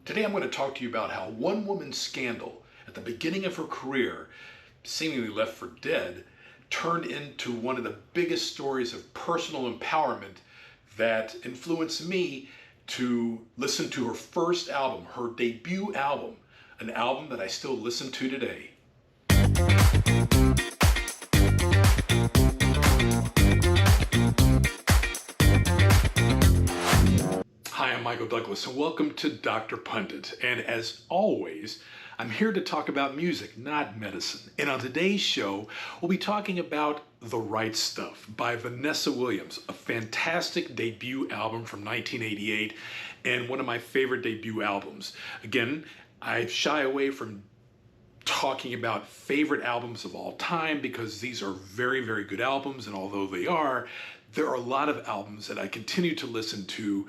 Today I'm going to talk to you about how one woman's scandal at the beginning of her career, seemingly left for dead, turned into one of the biggest stories of personal empowerment that influenced me to listen to her first album, her debut album, an album that I still listen to today. Hi, I'm Michael Douglas, and welcome to Dr. Pundit. And as always, I'm here to talk about music, not medicine. And on today's show, we'll be talking about The Right Stuff by Vanessa Williams, a fantastic debut album from 1988 and one of my favorite debut albums. Again, I shy away from talking about favorite albums of all time because these are very, very good albums, and although they are, there are a lot of albums that I continue to listen to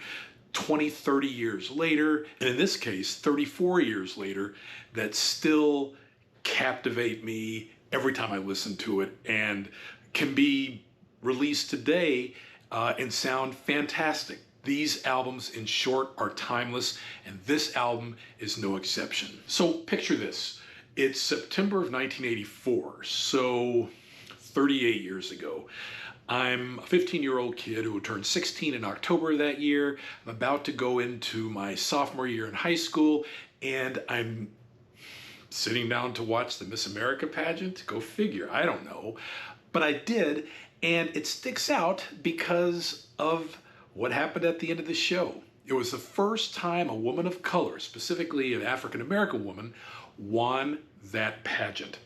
20, 30 years later, and in this case, 34 years later, that still captivate me every time I listen to it and can be released today and sound fantastic. These albums, in short, are timeless, and this album is no exception. So picture this. It's September of 1984, so 38 years ago. I'm a 15-year-old kid who turned 16 in October of that year. I'm about to go into my sophomore year in high school, and I'm sitting down to watch the Miss America pageant. Go figure, I don't know. But I did, and it sticks out because of what happened at the end of the show. It was the first time a woman of color, specifically an African-American woman, won that pageant.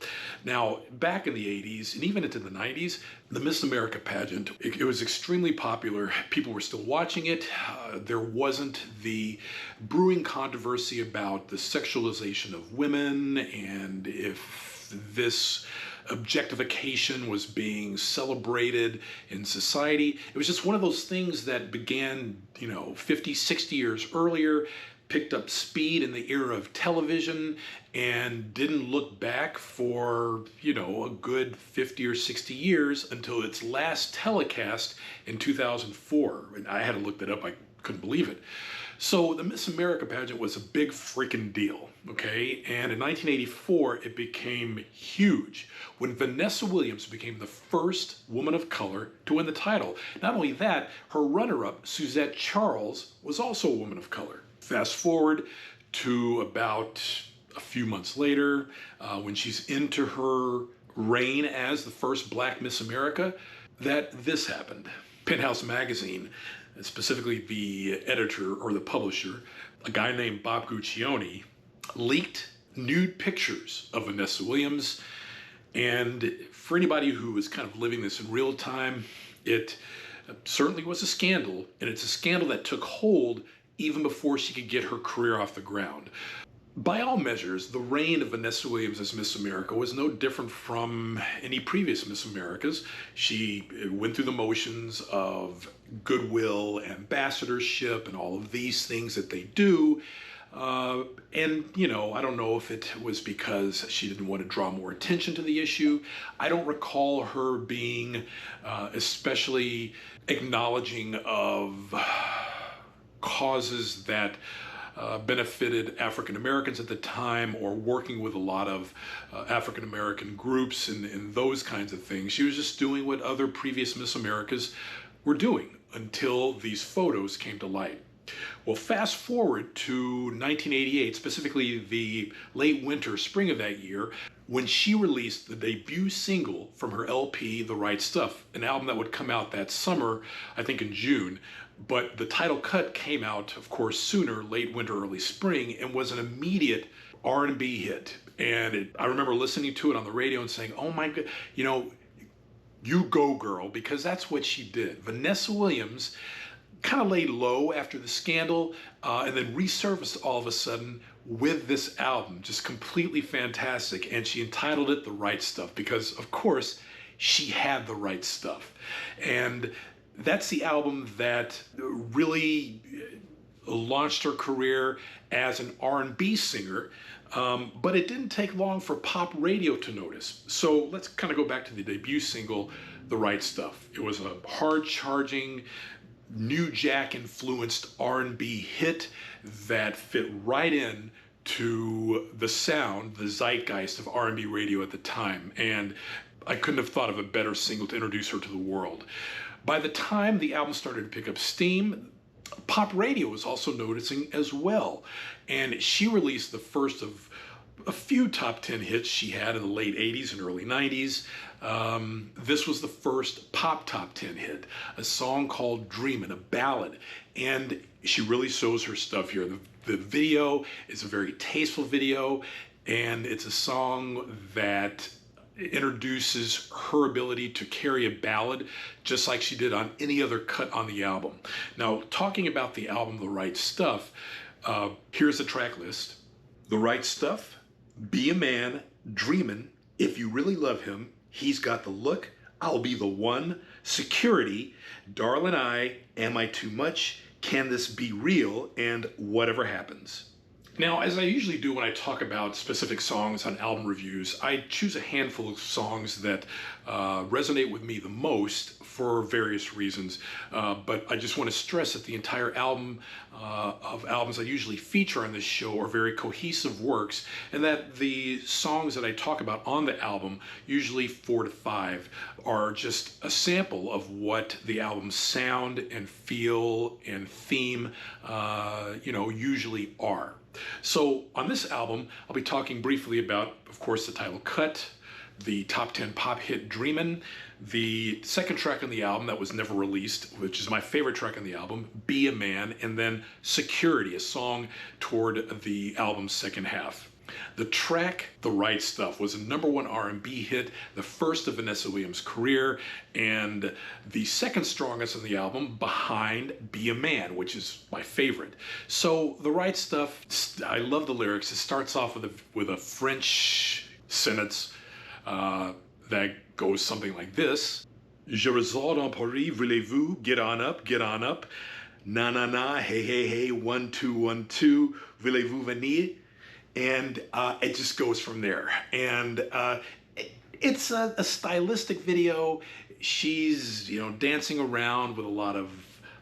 Now, back in the 80s and even into the 90s, the Miss America pageant, it was extremely popular. People were still watching it. There wasn't the brewing controversy about the sexualization of women and if this objectification was being celebrated in society. It was just one of those things that began, 50, 60 years earlier, picked up speed in the era of television, and didn't look back for, a good 50 or 60 years until its last telecast in 2004. And I had to look that up. I couldn't believe it. So the Miss America pageant was a big freaking deal, okay? And in 1984, it became huge when Vanessa Williams became the first woman of color to win the title. Not only that, her runner-up, Suzette Charles, was also a woman of color. Fast forward to about a few months later, when she's into her reign as the first Black Miss America, that this happened. Penthouse magazine, specifically the editor or the publisher, a guy named Bob Guccione, leaked nude pictures of Vanessa Williams. And for anybody who was kind of living this in real time, it certainly was a scandal, and it's a scandal that took hold even before she could get her career off the ground. By all measures, the reign of Vanessa Williams as Miss America was no different from any previous Miss Americas. She went through the motions of goodwill, ambassadorship, and all of these things that they do. And, I don't know if it was because she didn't want to draw more attention to the issue. I don't recall her being especially acknowledging of causes that benefited African Americans at the time, or working with a lot of African American groups and those kinds of things. She was just doing what other previous Miss Americas were doing until these photos came to light. Well, fast forward to 1988, specifically the late winter, spring of that year, when she released the debut single from her LP, The Right Stuff, an album that would come out that summer, I think in June. But the title cut came out, of course, sooner, late winter, early spring, and was an immediate R&B hit. And I remember listening to it on the radio and saying, oh my God, you go girl, because that's what she did. Vanessa Williams kind of laid low after the scandal and then resurfaced all of a sudden with this album, just completely fantastic. And she entitled it The Right Stuff because, of course, she had the right stuff. And that's the album that really launched her career as an R&B singer, but it didn't take long for pop radio to notice. So let's kind of go back to the debut single, The Right Stuff. It was a hard-charging, New Jack influenced R&B hit that fit right in to the sound, the zeitgeist of R&B radio at the time. And I couldn't have thought of a better single to introduce her to the world. By the time the album started to pick up steam, pop radio was also noticing as well. And she released the first of a few top 10 hits she had in the late 80s and early 90s. This was the first pop top 10 hit, a song called Dreamin', a ballad. And she really shows her stuff here. The video is a very tasteful video, and it's a song that introduces her ability to carry a ballad just like she did on any other cut on the album. Now, talking about the album The Right Stuff, here's the track list. The Right Stuff, Be a Man, Dreamin', If You Really Love Him, He's Got the Look, I'll Be the One, Security, Darlin' I, Am I Too Much, Can This Be Real, and Whatever Happens. Now, as I usually do when I talk about specific songs on album reviews, I choose a handful of songs that resonate with me the most for various reasons. But I just want to stress that the entire album of albums I usually feature on this show are very cohesive works, and that the songs that I talk about on the album, usually 4 to 5, are just a sample of what the album's sound and feel and theme, usually are. So on this album, I'll be talking briefly about, of course, the title cut, the top 10 pop hit Dreamin', the second track on the album that was never released, which is my favorite track on the album, Be a Man, and then Security, a song toward the album's second half. The track The Right Stuff was a #1 R&B hit, the first of Vanessa Williams' career, and the second strongest on the album behind Be a Man, which is my favorite. So The Right Stuff, I love the lyrics. It starts off with a French sentence that goes something like this. Je réside en Paris, voulez-vous get on up, na na na, hey hey hey, 1 2 1 2, voulez-vous venir? And it just goes from there. And it's a stylistic video. She's, dancing around with a lot of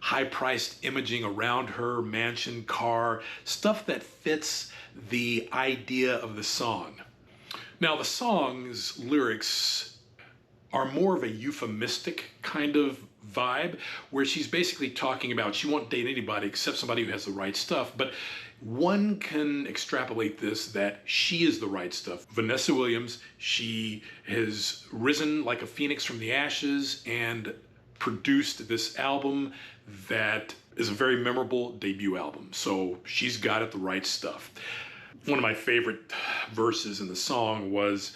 high-priced imaging around her, mansion, car, stuff that fits the idea of the song. Now, the song's lyrics are more of a euphemistic kind of vibe, where she's basically talking about she won't date anybody except somebody who has the right stuff. But one can extrapolate this that she is the right stuff. Vanessa Williams, she has risen like a phoenix from the ashes and produced this album that is a very memorable debut album. So she's got it, the right stuff. One of my favorite verses in the song was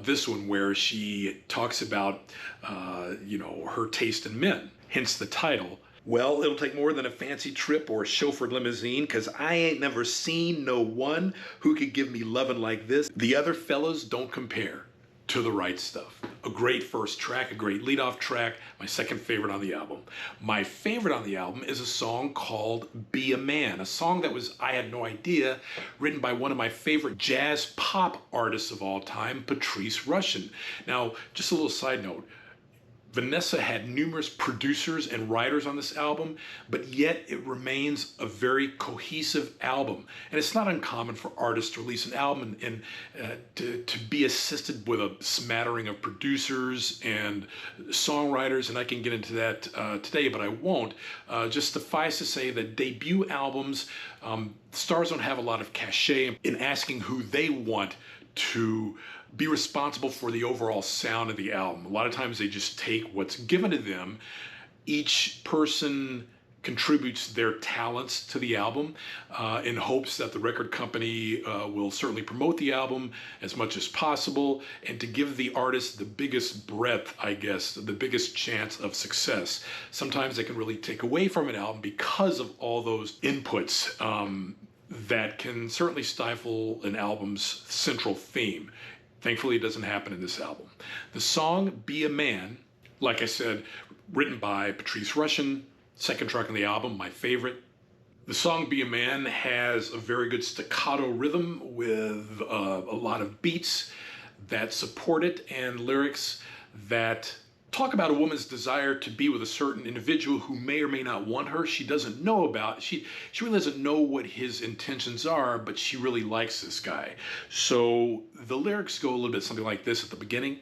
this one, where she talks about, her taste in men, hence the title. Well, it'll take more than a fancy trip or a chauffeured limousine, 'cause I ain't never seen no one who could give me lovin' like this. The other fellas don't compare to The Right Stuff. A great first track, a great lead-off track, my second favorite on the album. My favorite on the album is a song called Be a Man, a song that was, I had no idea, written by one of my favorite jazz pop artists of all time, Patrice Rushen. Now, just a little side note, Vanessa had numerous producers and writers on this album, but yet it remains a very cohesive album. And it's not uncommon for artists to release an album and to be assisted with a smattering of producers and songwriters, and I can get into that today, but I won't. Just suffice to say that debut albums, stars don't have a lot of cachet in asking who they want to be responsible for the overall sound of the album. A lot of times they just take what's given to them. Each person contributes their talents to the album in hopes that the record company will certainly promote the album as much as possible, and to give the artist the biggest breadth, I guess, the biggest chance of success. Sometimes they can really take away from an album because of all those inputs that can certainly stifle an album's central theme. Thankfully, it doesn't happen in this album. The song Be a Man, like I said, written by Patrice Rushen, second track on the album, my favorite. The song Be a Man has a very good staccato rhythm with a lot of beats that support it and lyrics that talk about a woman's desire to be with a certain individual who may or may not want her. She doesn't know about, she really doesn't know what his intentions are, but she really likes this guy. So the lyrics go a little bit something like this at the beginning.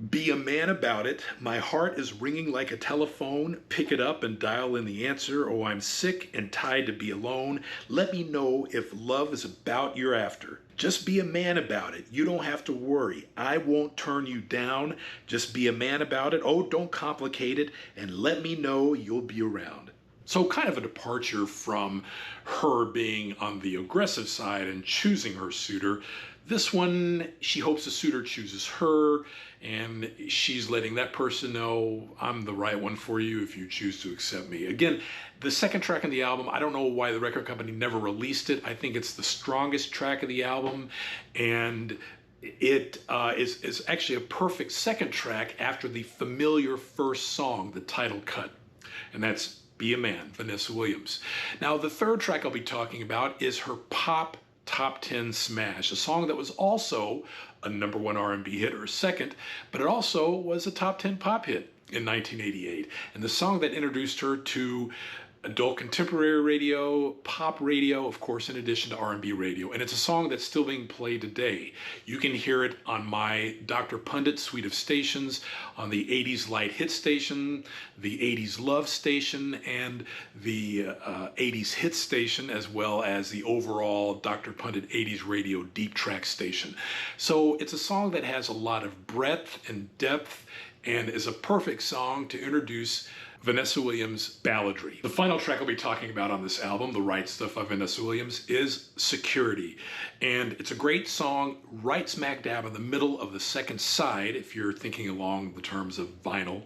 Be a man about it. My heart is ringing like a telephone. Pick it up and dial in the answer. Oh, I'm sick and tired to be alone. Let me know if love is about you're after. Just be a man about it. You don't have to worry. I won't turn you down. Just be a man about it. Oh, don't complicate it. And let me know you'll be around. So kind of a departure from her being on the aggressive side and choosing her suitor. This one, she hopes the suitor chooses her, and she's letting that person know, I'm the right one for you if you choose to accept me. Again, the second track on the album, I don't know why the record company never released it. I think it's the strongest track of the album, and it is actually a perfect second track after the familiar first song, the title cut, and that's Be a Man, Vanessa Williams. Now, the third track I'll be talking about is her pop top 10 smash, a song that was also a #1 R&B hit, or second, but it also was a top 10 pop hit in 1988. And the song that introduced her to adult contemporary radio, pop radio, of course, in addition to R&B radio. And it's a song that's still being played today. You can hear it on my Dr. Pundit suite of stations, on the 80s Light Hit station, the 80s Love station, and the 80s Hit station, as well as the overall Dr. Pundit 80s Radio Deep Track station. So it's a song that has a lot of breadth and depth and is a perfect song to introduce Vanessa Williams' balladry. The final track I'll be talking about on this album, The Right Stuff by Vanessa Williams, is Security. And it's a great song right smack dab in the middle of the second side, if you're thinking along the terms of vinyl.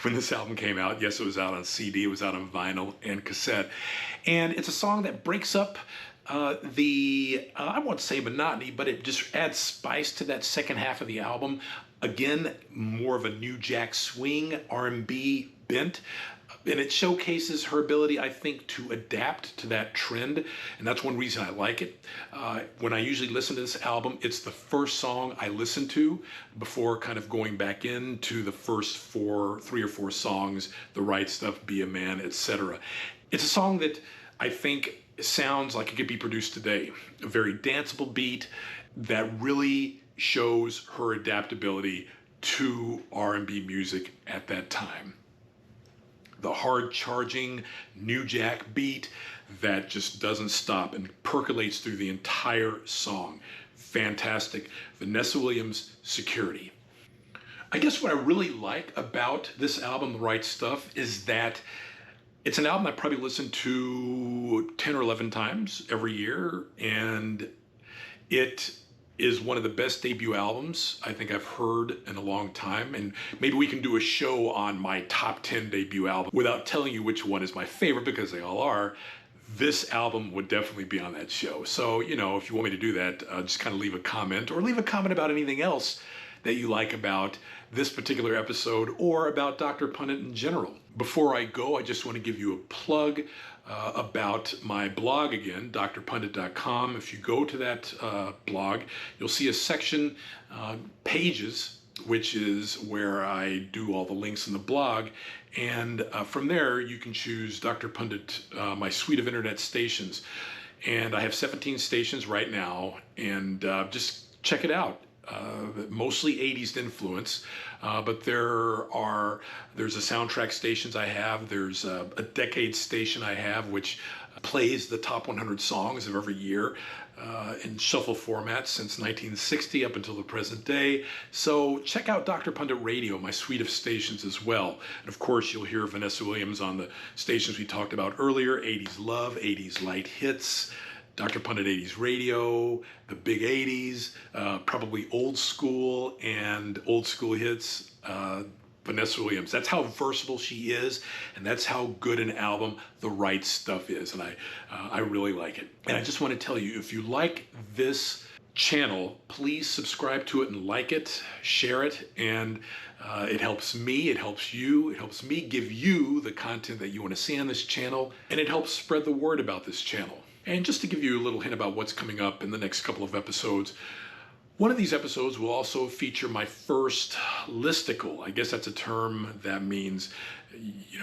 When this album came out, yes, it was out on CD, it was out on vinyl and cassette. And it's a song that breaks up I won't say monotony, but it just adds spice to that second half of the album. Again, more of a New Jack Swing, R&B bent. And it showcases her ability, I think, to adapt to that trend. And that's one reason I like it. When I usually listen to this album, it's the first song I listen to before kind of going back into the first three or four songs, The Right Stuff, Be a Man, etc. It's a song that I think sounds like it could be produced today. A very danceable beat that really shows her adaptability to R&B music at that time. The hard charging New Jack beat that just doesn't stop and percolates through the entire song. Fantastic. Vanessa Williams, Security. I guess what I really like about this album, The Right Stuff, is that it's an album I probably listen to 10 or 11 times every year, and it is one of the best debut albums I think I've heard in a long time. And maybe we can do a show on my top 10 debut album without telling you which one is my favorite, because they all are. This album would definitely be on that show. So, you know, if you want me to do that, just kind of leave a comment, or leave a comment about anything else that you like about this particular episode or about Dr. Pundit in general. Before I go, I just want to give you a plug about my blog again, drpundit.com. If you go to that blog, you'll see a section, pages, which is where I do all the links in the blog. And from there, you can choose Dr. Pundit, my suite of internet stations. And I have 17 stations right now, and just check it out. Mostly 80s influence, but there's a soundtrack stations I have. There's a decade station I have, which plays the top 100 songs of every year in shuffle format since 1960 up until the present day. So check out Dr. Pundit Radio, my suite of stations as well. And of course, you'll hear Vanessa Williams on the stations we talked about earlier: 80s Love, 80s Light Hits, Dr. Pundit 80s Radio, the Big 80s, probably Old School and Old School Hits, Vanessa Williams. That's how versatile she is, and that's how good an album The Right Stuff is, and I really like it. And I just want to tell you, if you like this channel, please subscribe to it and like it, share it, and it helps me, it helps you, it helps me give you the content that you want to see on this channel, and it helps spread the word about this channel. And just to give you a little hint about what's coming up in the next couple of episodes, One of these episodes will also feature my first listicle. I guess that's a term that means,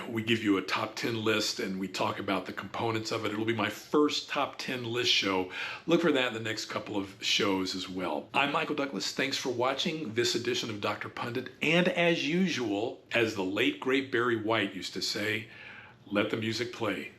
we give you a top 10 list and we talk about the components of it. It'll be my first top 10 list show. Look for that in the next couple of shows as well. I'm Michael Douglas. Thanks for watching this edition of Dr. Pundit. And as usual, as the late great Barry White used to say, let the music play.